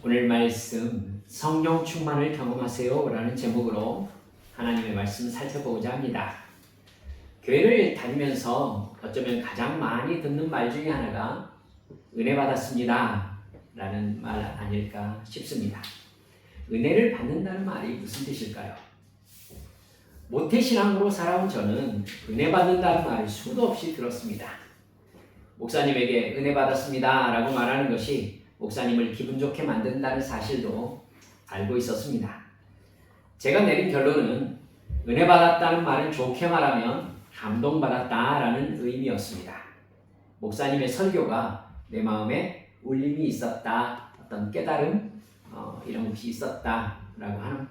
오늘 말씀 성령 충만을 경험하세요 라는 제목으로 하나님의 말씀 살펴보고자 합니다. 교회를 다니면서 어쩌면 가장 많이 듣는 말 중에 하나가 은혜 받았습니다 라는 말 아닐까 싶습니다. 은혜를 받는다는 말이 무슨 뜻일까요? 모태신앙으로 살아온 저는 은혜 받는다는 말을 수도 없이 들었습니다. 목사님에게 은혜 받았습니다 라고 말하는 것이 목사님을 기분 좋게 만든다는 사실도 알고 있었습니다. 제가 내린 결론은 은혜 받았다는 말은 좋게 말하면 감동받았다라는 의미였습니다. 목사님의 설교가 내 마음에 울림이 있었다, 어떤 깨달음, 이런 것이 있었다라고 하는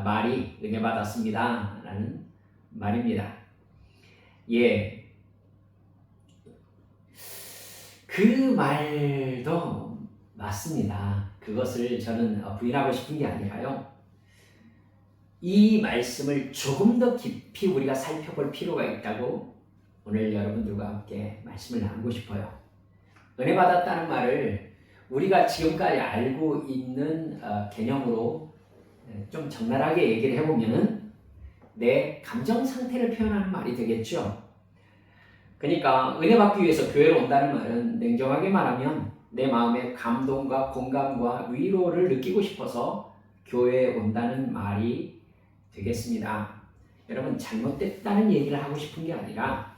말이 은혜 받았습니다라는 말입니다. 예, 그 말도 맞습니다. 그것을 저는 부인하고 싶은 게 아니라요. 이 말씀을 조금 더 깊이 우리가 살펴볼 필요가 있다고 오늘 여러분들과 함께 말씀을 나누고 싶어요. 은혜 받았다는 말을 우리가 지금까지 알고 있는 개념으로 좀 적나라하게 얘기를 해보면은 내 감정 상태를 표현하는 말이 되겠죠. 그러니까 은혜 받기 위해서 교회로 온다는 말은 냉정하게 말하면 내 마음에 감동과 공감과 위로를 느끼고 싶어서 교회에 온다는 말이 되겠습니다. 여러분, 잘못됐다는 얘기를 하고 싶은 게 아니라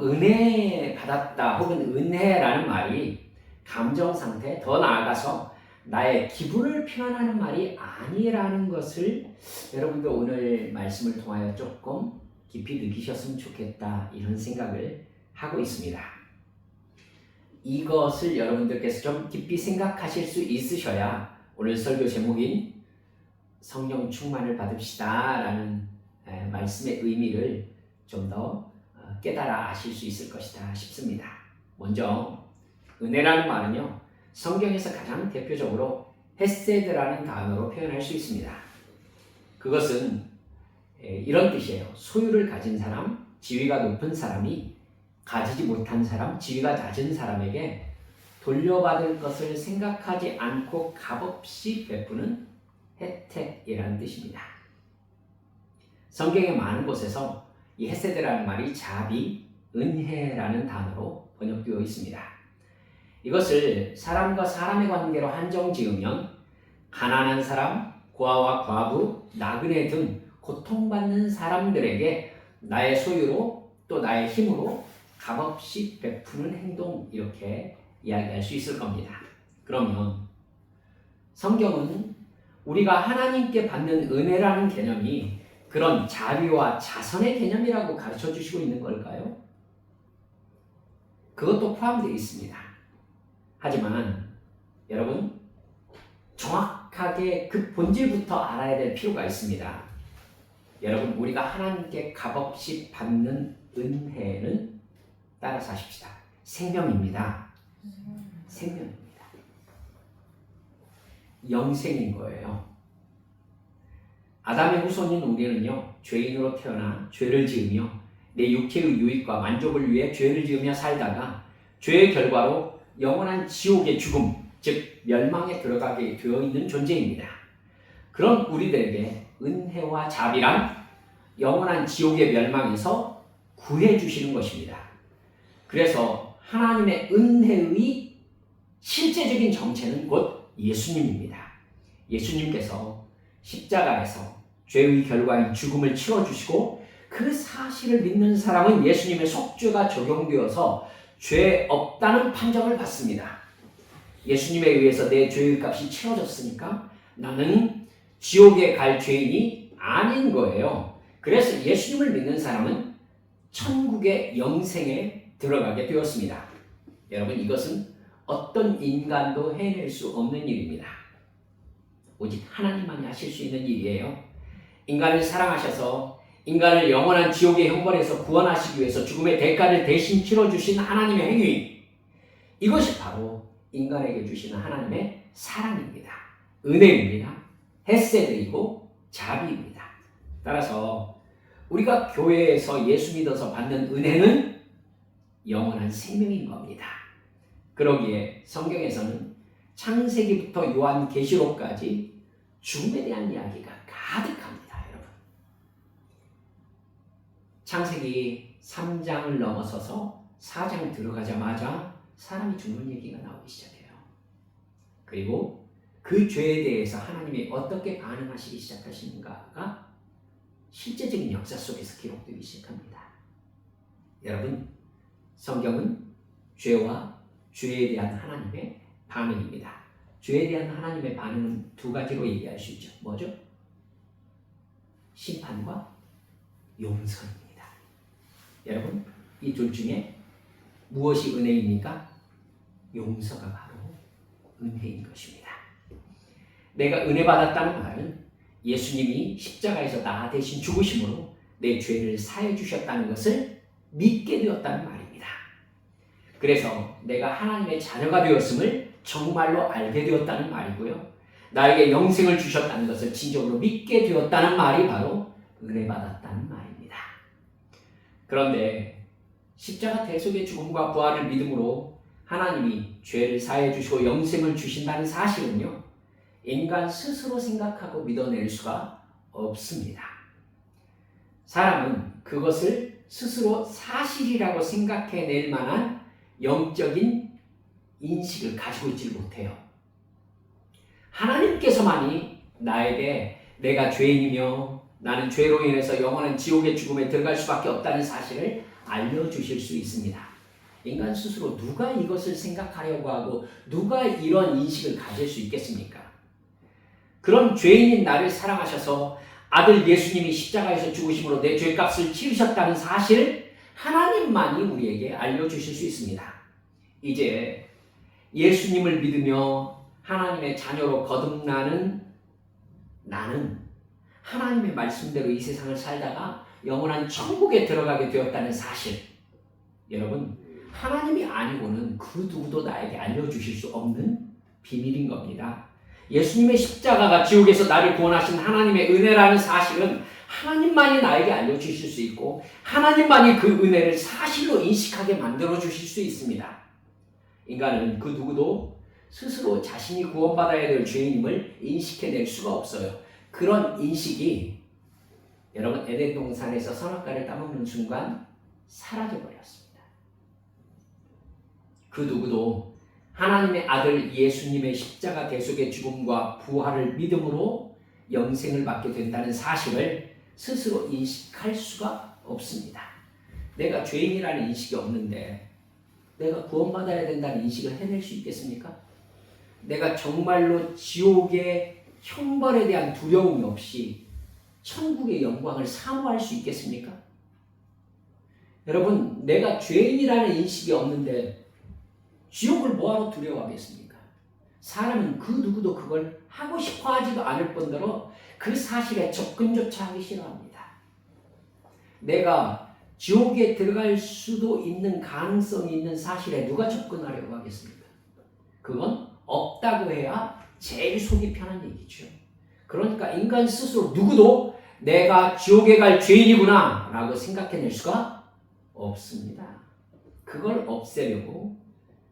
은혜 받았다 혹은 은혜라는 말이 감정 상태, 더 나아가서 나의 기분을 표현하는 말이 아니라는 것을 여러분도 오늘 말씀을 통하여 조금 깊이 느끼셨으면 좋겠다, 이런 생각을 하고 있습니다. 이것을 여러분들께서 좀 깊이 생각하실 수 있으셔야 오늘 설교 제목인 성령 충만을 받읍시다 라는 말씀의 의미를 좀 더 깨달아 아실 수 있을 것이다 싶습니다. 먼저 은혜라는 말은요, 성경에서 가장 대표적으로 헤세드라는 단어로 표현할 수 있습니다. 그것은 이런 뜻이에요. 소유를 가진 사람, 지위가 높은 사람이 가지지 못한 사람, 지위가 낮은 사람에게 돌려받을 것을 생각하지 않고 값없이 베푸는 혜택이라는 뜻입니다. 성경의 많은 곳에서 이 헤세드라는 말이 자비, 은혜라는 단어로 번역되어 있습니다. 이것을 사람과 사람의 관계로 한정 지으면 가난한 사람, 고아와 과부, 나그네 등 고통받는 사람들에게 나의 소유로 또 나의 힘으로 값없이 베푸는 행동, 이렇게 이야기할 수 있을 겁니다. 그러면 성경은 우리가 하나님께 받는 은혜라는 개념이 그런 자비와 자선의 개념이라고 가르쳐 주시고 있는 걸까요? 그것도 포함되어 있습니다. 하지만 여러분, 정확하게 그 본질부터 알아야 될 필요가 있습니다. 여러분, 우리가 하나님께 값없이 받는 은혜는 따라서 하십시다. 생명입니다. 생명입니다. 영생인 거예요. 아담의 후손인 우리는요, 죄인으로 태어나 죄를 지으며 내 육체의 유익과 만족을 위해 죄를 지으며 살다가 죄의 결과로 영원한 지옥의 죽음, 즉 멸망에 들어가게 되어 있는 존재입니다. 그런 우리들에게 은혜와 자비란 영원한 지옥의 멸망에서 구해 주시는 것입니다. 그래서 하나님의 은혜의 실제적인 정체는 곧 예수님입니다. 예수님께서 십자가에서 죄의 결과인 죽음을 치러주시고 그 사실을 믿는 사람은 예수님의 속죄가 적용되어서 죄 없다는 판정을 받습니다. 예수님에 의해서 내 죄의 값이 치러졌으니까 나는 지옥에 갈 죄인이 아닌 거예요. 그래서 예수님을 믿는 사람은 천국의 영생에 들어가게 되었습니다. 여러분, 이것은 어떤 인간도 해낼 수 없는 일입니다. 오직 하나님만이 하실 수 있는 일이에요. 인간을 사랑하셔서 인간을 영원한 지옥의 형벌에서 구원하시기 위해서 죽음의 대가를 대신 치러주신 하나님의 행위, 이것이 바로 인간에게 주시는 하나님의 사랑입니다. 은혜입니다. 헤세드이고 자비입니다. 따라서 우리가 교회에서 예수 믿어서 받는 은혜는 영원한 생명인 겁니다. 그러기에 성경에서는 창세기부터 요한계시록까지 죽음에 대한 이야기가 가득합니다. 여러분. 창세기 3장을 넘어서서 4장 들어가자마자 사람이 죽는 얘기가 나오기 시작해요. 그리고 그 죄에 대해서 하나님이 어떻게 반응하시기 시작하시는가가 실제적인 역사 속에서 기록되기 시작합니다. 여러분, 성경은 죄와 죄에 대한 하나님의 반응입니다. 죄에 대한 하나님의 반응은 두 가지로 얘기할 수 있죠. 뭐죠? 심판과 용서입니다. 여러분, 이 둘 중에 무엇이 은혜입니까? 용서가 바로 은혜인 것입니다. 내가 은혜 받았다는 말은 예수님이 십자가에서 나 대신 죽으심으로 내 죄를 사해 주셨다는 것을 믿게 되었다는 말입니다. 그래서 내가 하나님의 자녀가 되었음을 정말로 알게 되었다는 말이고요. 나에게 영생을 주셨다는 것을 진정으로 믿게 되었다는 말이 바로 은혜 받았다는 말입니다. 그런데 십자가 대속의 죽음과 부활을 믿음으로 하나님이 죄를 사해 주시고 영생을 주신다는 사실은요, 인간 스스로 생각하고 믿어낼 수가 없습니다. 사람은 그것을 스스로 사실이라고 생각해낼 만한 영적인 인식을 가지고 있지 못해요. 하나님께서만이 나에게 내가 죄인이며 나는 죄로 인해서 영원한 지옥의 죽음에 들어갈 수밖에 없다는 사실을 알려주실 수 있습니다. 인간 스스로 누가 이것을 생각하려고 하고 누가 이런 인식을 가질 수 있겠습니까? 그런 죄인인 나를 사랑하셔서 아들 예수님이 십자가에서 죽으심으로 내 죄값을 치르셨다는 사실을 하나님만이 우리에게 알려주실 수 있습니다. 이제 예수님을 믿으며 하나님의 자녀로 거듭나는 나는 하나님의 말씀대로 이 세상을 살다가 영원한 천국에 들어가게 되었다는 사실, 여러분, 하나님이 아니고는 그 누구도 나에게 알려주실 수 없는 비밀인 겁니다. 예수님의 십자가가 지옥에서 나를 구원하신 하나님의 은혜라는 사실은 하나님만이 나에게 알려주실 수 있고 하나님만이 그 은혜를 사실로 인식하게 만들어 주실 수 있습니다. 인간은 그 누구도 스스로 자신이 구원받아야 될 죄인임을 인식해낼 수가 없어요. 그런 인식이 여러분 에덴 동산에서 선악과를 따먹는 순간 사라져버렸습니다. 그 누구도 하나님의 아들 예수님의 십자가 대속의 죽음과 부활을 믿음으로 영생을 받게 된다는 사실을 스스로 인식할 수가 없습니다. 내가 죄인이라는 인식이 없는데 내가 구원받아야 된다는 인식을 해낼 수 있겠습니까? 내가 정말로 지옥의 형벌에 대한 두려움이 없이 천국의 영광을 사모할 수 있겠습니까? 여러분, 내가 죄인이라는 인식이 없는데 지옥을 뭐하러 두려워하겠습니까? 사람은 그 누구도 그걸 하고 싶어 하지도 않을 뿐더러 그 사실에 접근조차 하기 싫어합니다. 내가 지옥에 들어갈 수도 있는 가능성이 있는 사실에 누가 접근하려고 하겠습니까? 그건 없다고 해야 제일 속이 편한 얘기죠. 그러니까 인간 스스로 누구도 내가 지옥에 갈 죄인이구나 라고 생각해낼 수가 없습니다. 그걸 없애려고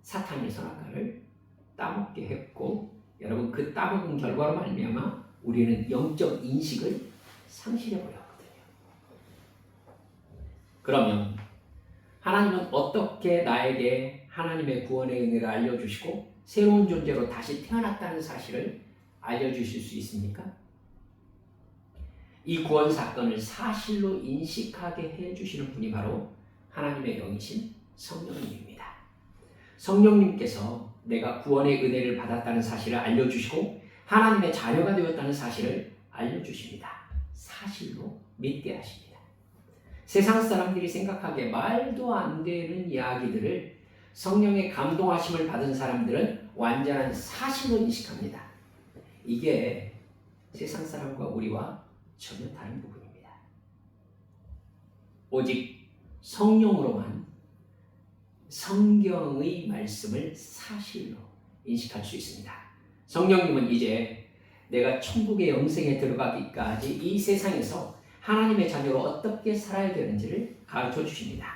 사탄이 선악과를 따먹게 했고, 여러분 그 따먹은 결과로 말미암아 우리는 영적 인식을 상실해버렸거든요. 그러면 하나님은 어떻게 나에게 하나님의 구원의 은혜를 알려주시고 새로운 존재로 다시 태어났다는 사실을 알려주실 수 있습니까? 이 구원 사건을 사실로 인식하게 해주시는 분이 바로 하나님의 영이신 성령님입니다. 성령님께서 내가 구원의 은혜를 받았다는 사실을 알려주시고 하나님의 자녀가 되었다는 사실을 알려주십니다. 사실로 믿게 하십니다. 세상 사람들이 생각하기에 말도 안 되는 이야기들을 성령의 감동하심을 받은 사람들은 완전한 사실로 인식합니다. 이게 세상 사람과 우리와 전혀 다른 부분입니다. 오직 성령으로만 성경의 말씀을 사실로 인식할 수 있습니다. 성령님은 이제 내가 천국의 영생에 들어가기까지 이 세상에서 하나님의 자녀로 어떻게 살아야 되는지를 가르쳐 주십니다.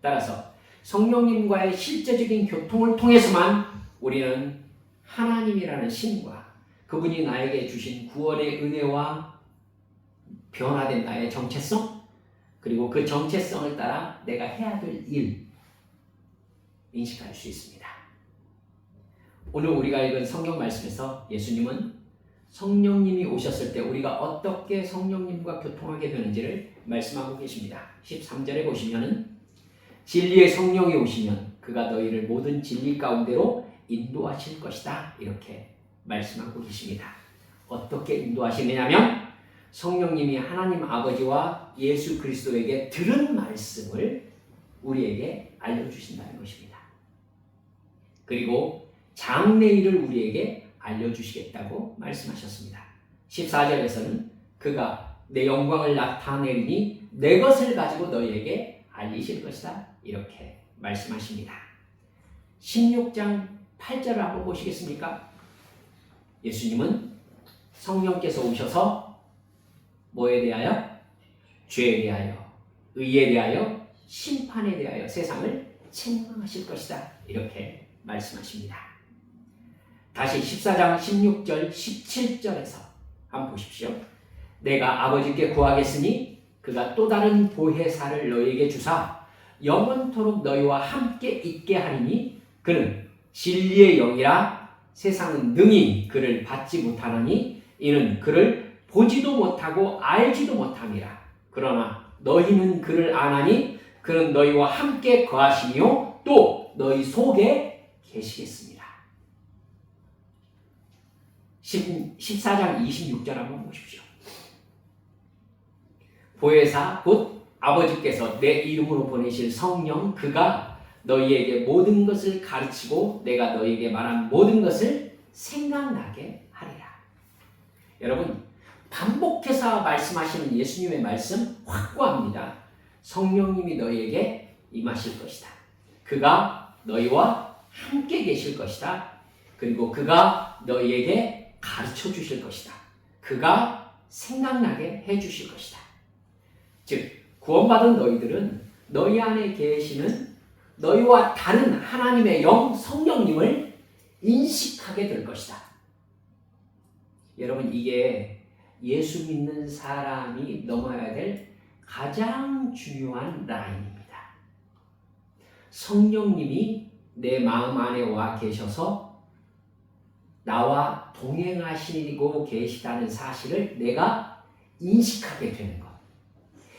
따라서 성령님과의 실제적인 교통을 통해서만 우리는 하나님이라는 신과 그분이 나에게 주신 구원의 은혜와 변화된 나의 정체성, 그리고 그 정체성을 따라 내가 해야 될 일 인식할 수 있습니다. 오늘 우리가 읽은 성경 말씀에서 예수님은 성령님이 오셨을 때 우리가 어떻게 성령님과 교통하게 되는지를 말씀하고 계십니다. 13절에 보시면은 진리의 성령이 오시면 그가 너희를 모든 진리 가운데로 인도하실 것이다. 이렇게 말씀하고 계십니다. 어떻게 인도하시느냐면 성령님이 하나님 아버지와 예수 그리스도에게 들은 말씀을 우리에게 알려주신다는 것입니다. 그리고 장래일을 우리에게 알려주시겠다고 말씀하셨습니다. 14절에서는 그가 내 영광을 나타내리니 내 것을 가지고 너희에게 알리실 것이다. 이렇게 말씀하십니다. 16장 8절을 한번 보시겠습니까? 예수님은 성령께서 오셔서 뭐에 대하여? 죄에 대하여, 의에 대하여, 심판에 대하여 세상을 책망하실 것이다. 이렇게 말씀하십니다. 다시 14장 16절 17절에서 한번 보십시오. 내가 아버지께 구하겠으니 그가 또 다른 보혜사를 너희에게 주사 영원토록 너희와 함께 있게 하리니 그는 진리의 영이라 세상은 능히 그를 받지 못하나니 이는 그를 보지도 못하고 알지도 못함이라. 그러나 너희는 그를 아나니 그는 너희와 함께 거하시며 또 너희 속에 계시겠습니다. 14장 26절 한번 보십시오. 보혜사 곧 아버지께서 내 이름으로 보내실 성령 그가 너희에게 모든 것을 가르치고 내가 너희에게 말한 모든 것을 생각나게 하리라. 여러분, 반복해서 말씀하시는 예수님의 말씀 확고합니다. 성령님이 너희에게 임하실 것이다. 그가 너희와 함께 계실 것이다. 그리고 그가 너희에게 가르쳐 주실 것이다. 그가 생각나게 해 주실 것이다. 즉 구원받은 너희들은 너희 안에 계시는 너희와 다른 하나님의 영 성령님을 인식하게 될 것이다. 여러분, 이게 예수 믿는 사람이 넘어야 될 가장 중요한 라인입니다. 성령님이 내 마음 안에 와 계셔서 나와 동행하시고 계시다는 사실을 내가 인식하게 되는 것.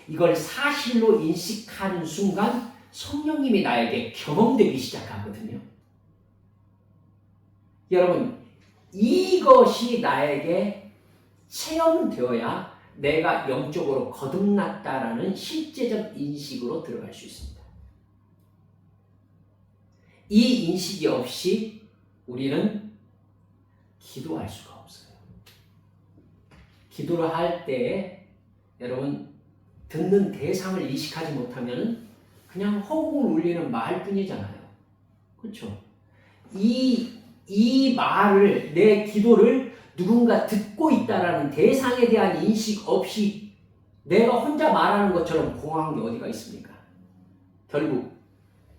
이걸 사실로 인식하는 순간 성령님이 나에게 경험되기 시작하거든요. 여러분, 이것이 나에게 체험되어야 내가 영적으로 거듭났다라는 실제적 인식으로 들어갈 수 있습니다. 이 인식이 없이 우리는 기도할 수가 없어요. 기도를 할 때에 여러분 듣는 대상을 인식하지 못하면 그냥 허공을 울리는 말뿐이잖아요. 그렇죠? 이 말을, 내 기도를 누군가 듣고 있다라는 대상에 대한 인식 없이 내가 혼자 말하는 것처럼 공허한 게 어디가 있습니까? 결국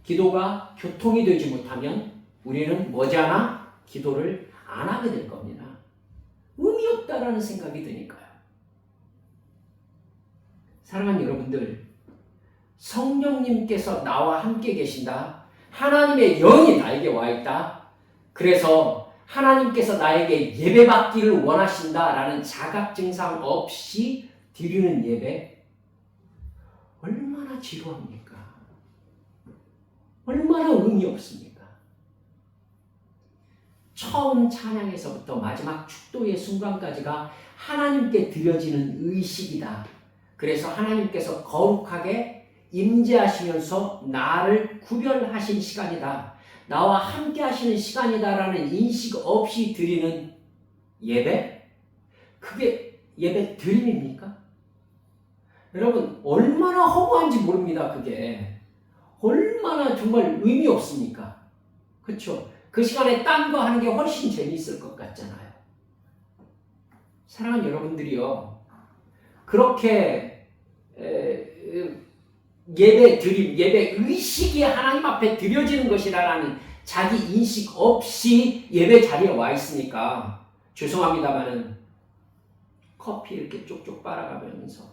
기도가 교통이 되지 못하면 우리는 머지않아 기도를 안 하게 될 겁니다. 의미 없다라는 생각이 드니까요. 사랑하는 여러분들, 성령님께서 나와 함께 계신다. 하나님의 영이 나에게 와 있다. 그래서 하나님께서 나에게 예배받기를 원하신다라는 자각 증상 없이 드리는 예배 얼마나 지루합니까? 얼마나 의미 없습니까? 처음 찬양에서부터 마지막 축도의 순간까지가 하나님께 드려지는 의식이다. 그래서 하나님께서 거룩하게 임재하시면서 나를 구별하신 시간이다. 나와 함께 하시는 시간이다라는 인식 없이 드리는 예배? 그게 예배 드림입니까? 여러분, 얼마나 허무한지 모릅니다. 그게 얼마나 정말 의미 없습니까? 그렇죠? 그 시간에 딴 거 하는 게 훨씬 재미있을 것 같잖아요. 사랑하는 여러분들이요, 그렇게 예배 드림, 예배 의식이 하나님 앞에 드려지는 것이라는 자기 인식 없이 예배 자리에 와 있으니까 죄송합니다만은 커피 이렇게 쪽쪽 빨아가면서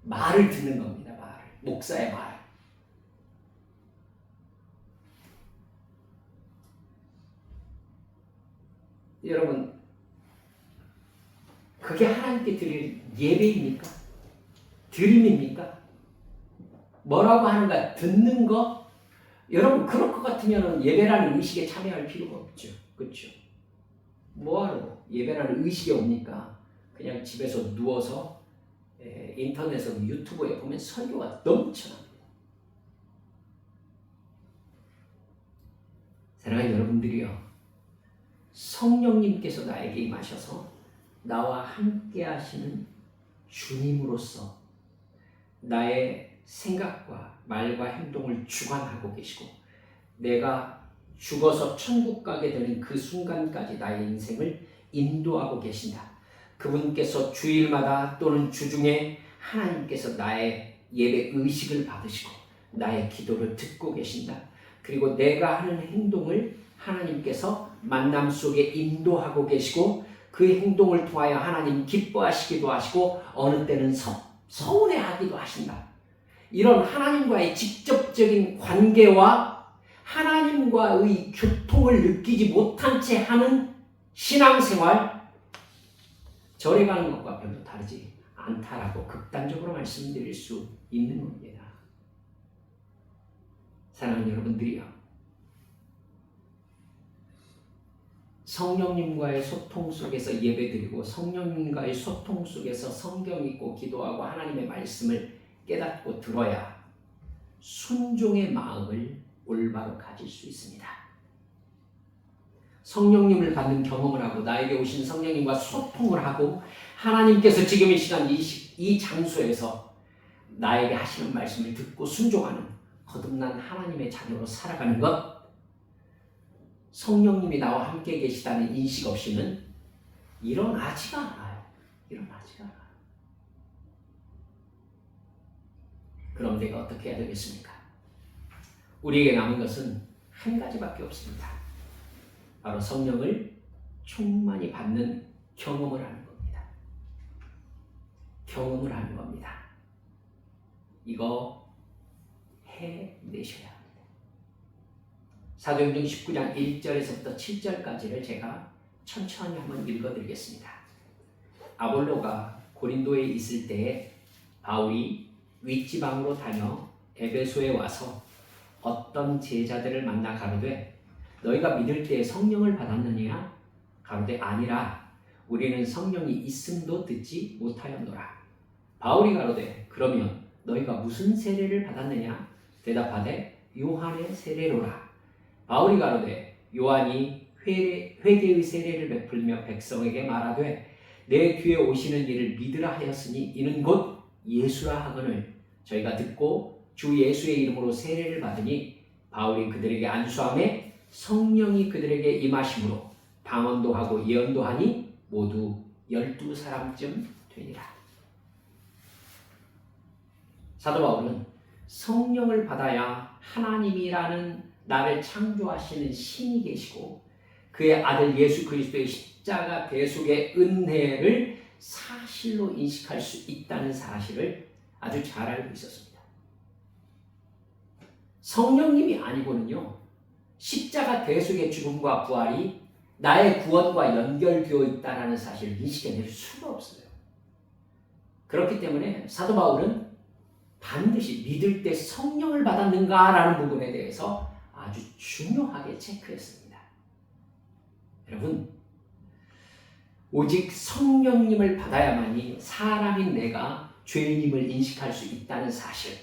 말을 듣는 겁니다. 말을. 목사의 말. 여러분, 그게 하나님께 드릴 예배입니까? 드림입니까? 뭐라고 하는가 듣는 거? 여러분 그럴 것 같으면 예배라는 의식에 참여할 필요가 없죠. 그렇죠? 뭐하러 예배라는 의식이 옵니까? 그냥 집에서 누워서 인터넷으로 유튜브에 보면 설교가 넘쳐납니다. 사랑하는 여러분들이요, 성령님께서 나에게 임하셔서 나와 함께 하시는 주님으로서 나의 생각과 말과 행동을 주관하고 계시고, 내가 죽어서 천국 가게 되는 그 순간까지 나의 인생을 인도하고 계신다. 그분께서 주일마다 또는 주중에 하나님께서 나의 예배 의식을 받으시고 나의 기도를 듣고 계신다. 그리고 내가 하는 행동을 하나님께서 만남 속에 인도하고 계시고 그 행동을 통하여 하나님 기뻐하시기도 하시고 어느 때는 서운해하기도 하신다. 이런 하나님과의 직접적인 관계와 하나님과의 교통을 느끼지 못한 채 하는 신앙생활, 절에 가는 것과 별로 다르지 않다라고 극단적으로 말씀드릴 수 있는 겁니다. 사랑하는 여러분들이요, 성령님과의 소통 속에서 예배드리고 성령님과의 소통 속에서 성경 읽고 기도하고 하나님의 말씀을 깨닫고 들어야 순종의 마음을 올바로 가질 수 있습니다. 성령님을 받는 경험을 하고 나에게 오신 성령님과 소통을 하고 하나님께서 지금 이 시간 이 장소에서 나에게 하시는 말씀을 듣고 순종하는 거듭난 하나님의 자녀로 살아가는 것, 성령님이 나와 함께 계시다는 인식 없이는 일어나지가 않아요. 일어나지가 않아요. 그럼 내가 어떻게 해야 되겠습니까? 우리에게 남은 것은 한 가지밖에 없습니다. 바로 성령을 충만히 받는 경험을 하는 겁니다. 경험을 하는 겁니다. 이거 해내셔야 합니다. 사도행전 19장 1절에서부터 7절까지를 제가 천천히 한번 읽어드리겠습니다. 아볼로가 고린도에 있을 때에 바울이 윗지방으로 다녀 에베소에 와서 어떤 제자들을 만나 가로되 너희가 믿을 때에 성령을 받았느냐? 가로되 아니라 우리는 성령이 있음도 듣지 못하였노라. 바울이 가로되 그러면 너희가 무슨 세례를 받았느냐? 대답하되 요한의 세례로라. 바울이 가로되 요한이 회개의 세례를 베풀며 백성에게 말하되 내 뒤에 오시는 이를 믿으라 하였으니 이는 곧 예수라 하거늘 저희가 듣고 주 예수의 이름으로 세례를 받으니 바울이 그들에게 안수하매 성령이 그들에게 임하심으로 방언도 하고 예언도 하니 모두 12사람쯤 되니라. 사도 바울은 성령을 받아야 하나님이라는 나를 창조하시는 신이 계시고 그의 아들 예수 그리스도의 십자가 대속의 은혜를 사실로 인식할 수 있다는 사실을 아주 잘 알고 있었습니다. 성령님이 아니고는요, 십자가 대속의 죽음과 부활이 나의 구원과 연결되어 있다는 사실을 인식해낼 수가 없어요. 그렇기 때문에 사도 바울은 반드시 믿을 때 성령을 받았는가라는 부분에 대해서 아주 중요하게 체크했습니다. 여러분, 오직 성령님을 받아야만이 사람인 내가 죄인임을 인식할 수 있다는 사실.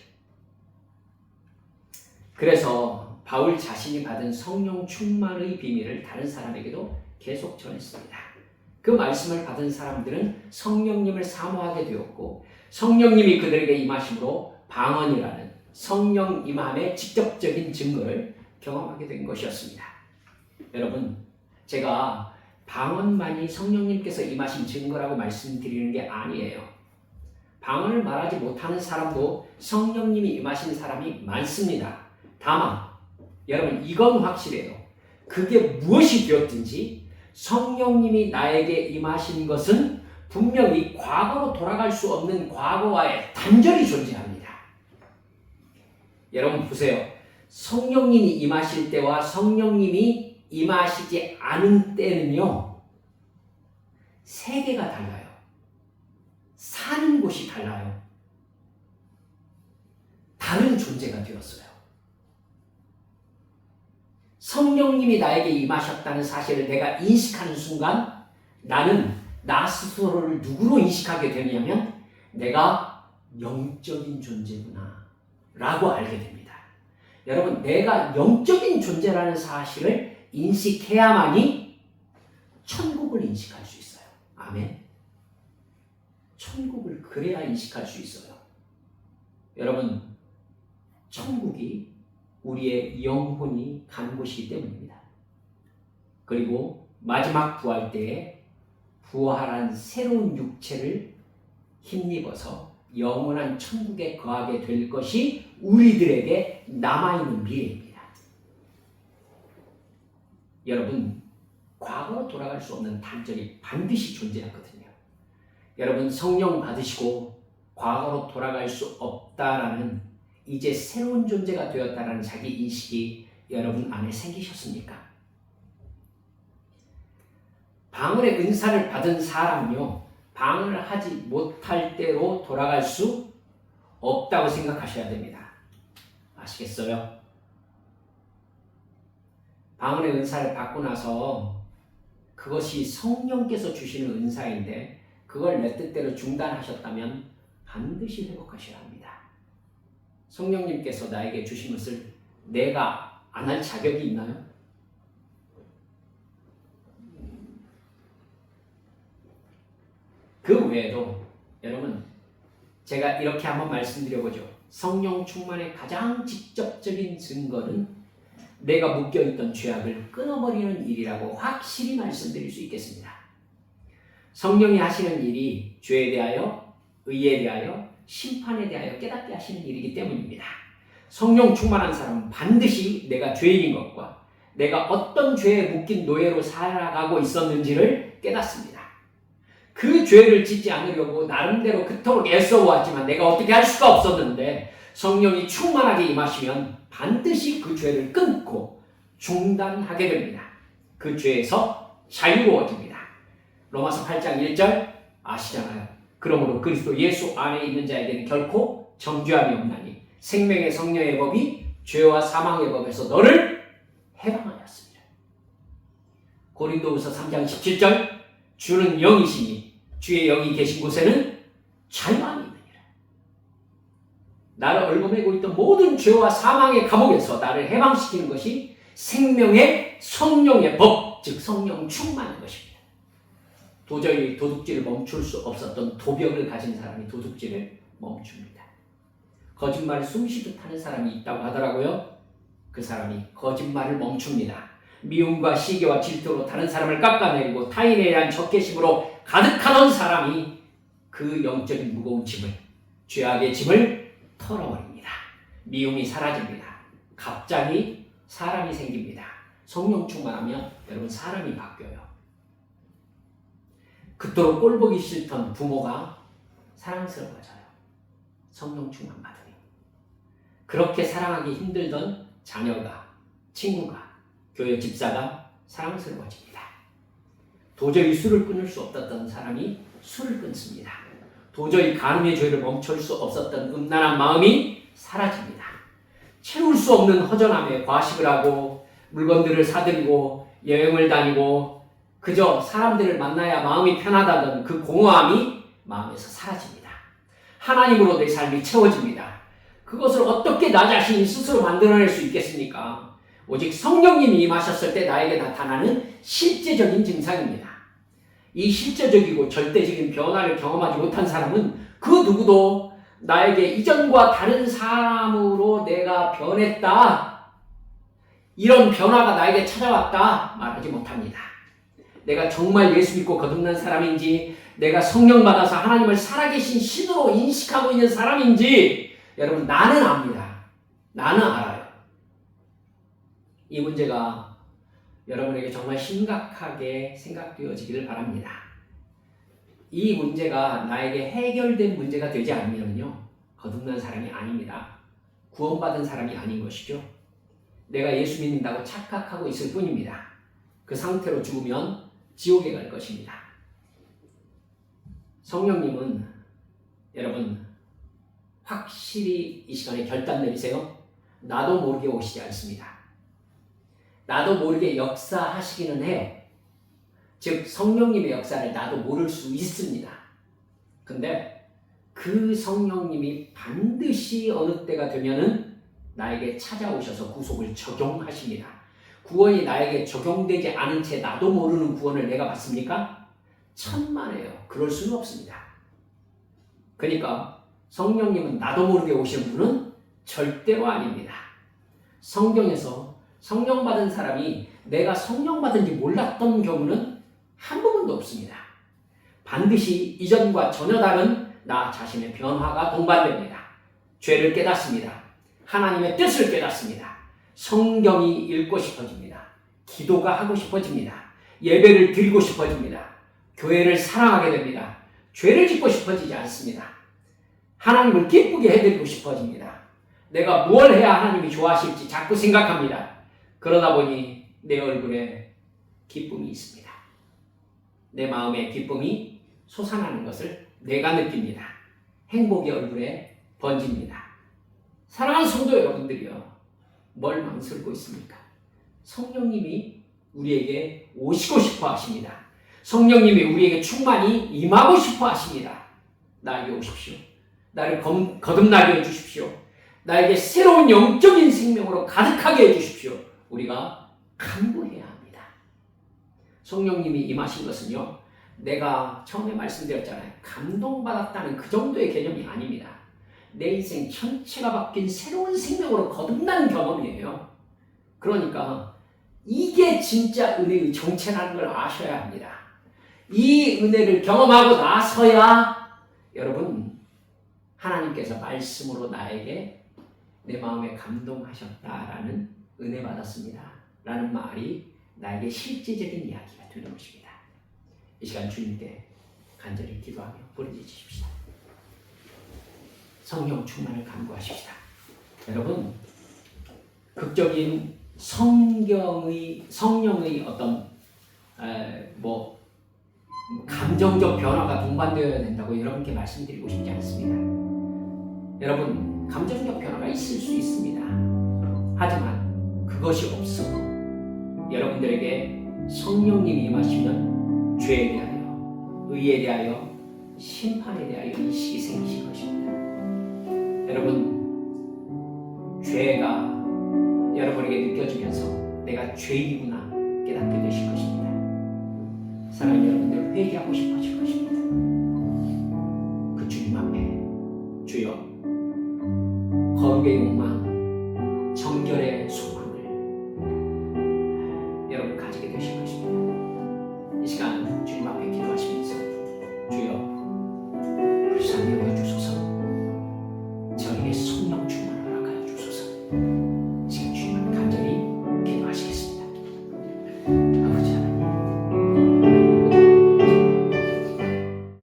그래서 바울 자신이 받은 성령 충만의 비밀을 다른 사람에게도 계속 전했습니다. 그 말씀을 받은 사람들은 성령님을 사모하게 되었고 성령님이 그들에게 임하심으로 방언이라는 성령 임함의 직접적인 증거를 경험하게 된 것이었습니다. 여러분, 제가 방언만이 성령님께서 임하신 증거라고 말씀드리는 게 아니에요. 방언을 말하지 못하는 사람도 성령님이 임하신 사람이 많습니다. 다만 여러분, 이건 확실해요. 그게 무엇이 되었든지 성령님이 나에게 임하신 것은 분명히 과거로 돌아갈 수 없는 과거와의 단절이 존재합니다. 여러분 보세요. 성령님이 임하실 때와 성령님이 임하시지 않은 때는요, 세계가 달라요. 사는 곳이 달라요. 다른 존재가 되었어요. 성령님이 나에게 임하셨다는 사실을 내가 인식하는 순간 나는 나 스스로를 누구로 인식하게 되냐면 내가 영적인 존재구나 라고 알게 됩니다. 여러분, 내가 영적인 존재라는 사실을 인식해야만이 천국을 인식할 수 있어요. 아멘. 천국을 그래야 인식할 수 있어요. 여러분, 천국이 우리의 영혼이 가는 곳이기 때문입니다. 그리고 마지막 부활 때에 부활한 새로운 육체를 힘입어서 영원한 천국에 거하게 될 것이 우리들에게 남아있는 미래입니다. 여러분, 과거로 돌아갈 수 없는 단절이 반드시 존재하거든요. 여러분, 성령 받으시고 과거로 돌아갈 수 없다라는, 이제 새로운 존재가 되었다라는 자기 인식이 여러분 안에 생기셨습니까? 방언의 은사를 받은 사람은요, 방언을 하지 못할 때로 돌아갈 수 없다고 생각하셔야 됩니다. 아시겠어요? 방언의 은사를 받고 나서 그것이 성령께서 주시는 은사인데 그걸 내 뜻대로 중단하셨다면 반드시 회복하셔야 합니다. 성령님께서 나에게 주신 것을 내가 안 할 자격이 있나요? 그 외에도 여러분, 제가 이렇게 한번 말씀드려보죠. 성령 충만의 가장 직접적인 증거는 내가 묶여있던 죄악을 끊어버리는 일이라고 확실히 말씀드릴 수 있겠습니다. 성령이 하시는 일이 죄에 대하여, 의에 대하여, 심판에 대하여 깨닫게 하시는 일이기 때문입니다. 성령 충만한 사람은 반드시 내가 죄인인 것과 내가 어떤 죄에 묶인 노예로 살아가고 있었는지를 깨닫습니다. 그 죄를 짓지 않으려고 나름대로 그토록 애써왔지만 내가 어떻게 할 수가 없었는데 성령이 충만하게 임하시면 반드시 그 죄를 끊고 중단하게 됩니다. 그 죄에서 자유로워집니다. 로마서 8장 1절 아시잖아요. 그러므로 그리스도 예수 안에 있는 자에게는 결코 정죄함이 없나니 생명의 성령의 법이 죄와 사망의 법에서 너를 해방하였습니다. 고린도후서 3장 17절 주는 영이시니 주의 영이 계신 곳에는 자유함이 있느니라. 나를 얽어매고 있던 모든 죄와 사망의 감옥에서 나를 해방시키는 것이 생명의 성령의 법, 즉 성령 충만한 것입니다. 도저히 도둑질을 멈출 수 없었던 도벽을 가진 사람이 도둑질을 멈춥니다. 거짓말을 숨쉬듯 하는 사람이 있다고 하더라고요. 그 사람이 거짓말을 멈춥니다. 미움과 시기와 질투로 다른 사람을 깎아내리고 타인에 대한 적개심으로 가득하던 사람이 그 영적인 무거운 짐을, 죄악의 짐을 털어버립니다. 미움이 사라집니다. 갑자기 사람이 생깁니다. 성령 충만하면 여러분 사람이 바뀌어요. 그토록 꼴보기 싫던 부모가 사랑스러워져요. 성령 충만 받으니. 그렇게 사랑하기 힘들던 자녀가, 친구가, 교회 집사가 사랑스러워집니다. 도저히 술을 끊을 수 없었던 사람이 술을 끊습니다. 도저히 간음의 죄를 멈출 수 없었던 음란한 마음이 사라집니다. 채울 수 없는 허전함에 과식을 하고 물건들을 사들이고 여행을 다니고 그저 사람들을 만나야 마음이 편하다던 그 공허함이 마음에서 사라집니다. 하나님으로 내 삶이 채워집니다. 그것을 어떻게 나 자신이 스스로 만들어낼 수 있겠습니까? 오직 성령님이 임하셨을 때 나에게 나타나는 실제적인 증상입니다. 이 실제적이고 절대적인 변화를 경험하지 못한 사람은 그 누구도 나에게 이전과 다른 사람으로 내가 변했다, 이런 변화가 나에게 찾아왔다 말하지 못합니다. 내가 정말 예수 믿고 거듭난 사람인지, 내가 성령 받아서 하나님을 살아계신 신으로 인식하고 있는 사람인지 여러분 나는 압니다. 나는 알아요. 이 문제가 여러분에게 정말 심각하게 생각되어지기를 바랍니다. 이 문제가 나에게 해결된 문제가 되지 않으면요, 거듭난 사람이 아닙니다. 구원받은 사람이 아닌 것이죠. 내가 예수 믿는다고 착각하고 있을 뿐입니다. 그 상태로 죽으면 지옥에 갈 것입니다. 성령님은 여러분 확실히 이 시간에 결단 내리세요. 나도 모르게 오시지 않습니다. 나도 모르게 역사하시기는 해요. 즉 성령님의 역사를 나도 모를 수 있습니다. 근데 그 성령님이 반드시 어느 때가 되면은 나에게 찾아오셔서 구속을 적용하십니다. 구원이 나에게 적용되지 않은 채 나도 모르는 구원을 내가 받습니까? 천만에요. 그럴 수는 없습니다. 그러니까 성령님은 나도 모르게 오시는 분은 절대로 아닙니다. 성경에서 성령 받은 사람이 내가 성령 받은지 몰랐던 경우는 한 부분도 없습니다. 반드시 이전과 전혀 다른 나 자신의 변화가 동반됩니다. 죄를 깨닫습니다. 하나님의 뜻을 깨닫습니다. 성경이 읽고 싶어집니다. 기도가 하고 싶어집니다. 예배를 드리고 싶어집니다. 교회를 사랑하게 됩니다. 죄를 짓고 싶어지지 않습니다. 하나님을 기쁘게 해드리고 싶어집니다. 내가 뭘 해야 하나님이 좋아하실지 자꾸 생각합니다. 그러다 보니 내 얼굴에 기쁨이 있습니다. 내 마음에 기쁨이 솟아나는 것을 내가 느낍니다. 행복이 얼굴에 번집니다. 사랑하는 성도 여러분들이요, 뭘 망설이고 있습니까? 성령님이 우리에게 오시고 싶어 하십니다. 성령님이 우리에게 충만히 임하고 싶어 하십니다. 나에게 오십시오. 나를 거듭나게 해주십시오. 나에게 새로운 영적인 생명으로 가득하게 해주십시오. 우리가 간구해야 합니다. 성령님이 임하신 것은요, 내가 처음에 말씀드렸잖아요. 감동받았다는 그 정도의 개념이 아닙니다. 내 인생 전체가 바뀐 새로운 생명으로 거듭난 경험이에요. 그러니까 이게 진짜 은혜의 정체라는 걸 아셔야 합니다. 이 은혜를 경험하고 나서야 여러분 하나님께서 말씀으로 나에게 내 마음에 감동하셨다라는 은혜 받았습니다 라는 말이 나에게 실제적인 이야기가 되는 것입니다. 이 시간 주님께 간절히 기도하며 부르짖으십시다. 성령 충만을 간구하십시다. 여러분, 극적인 성령의 어떤 감정적 변화가 동반되어야 된다고 여러분께 말씀드리고 싶지 않습니다. 여러분, 감정적 변화가 있을 수 있습니다. 하지만 그것이 없어 여러분들에게 성령님이 임하시면 죄에 대하여, 의에 대하여, 심판에 대하여 인식이 생기실 것입니다. 여러분, 죄가 여러분에게 느껴지면서 내가 죄인이구나 깨닫게 되실 것입니다. 사랑하는 여러분들, 회개하고 싶어요.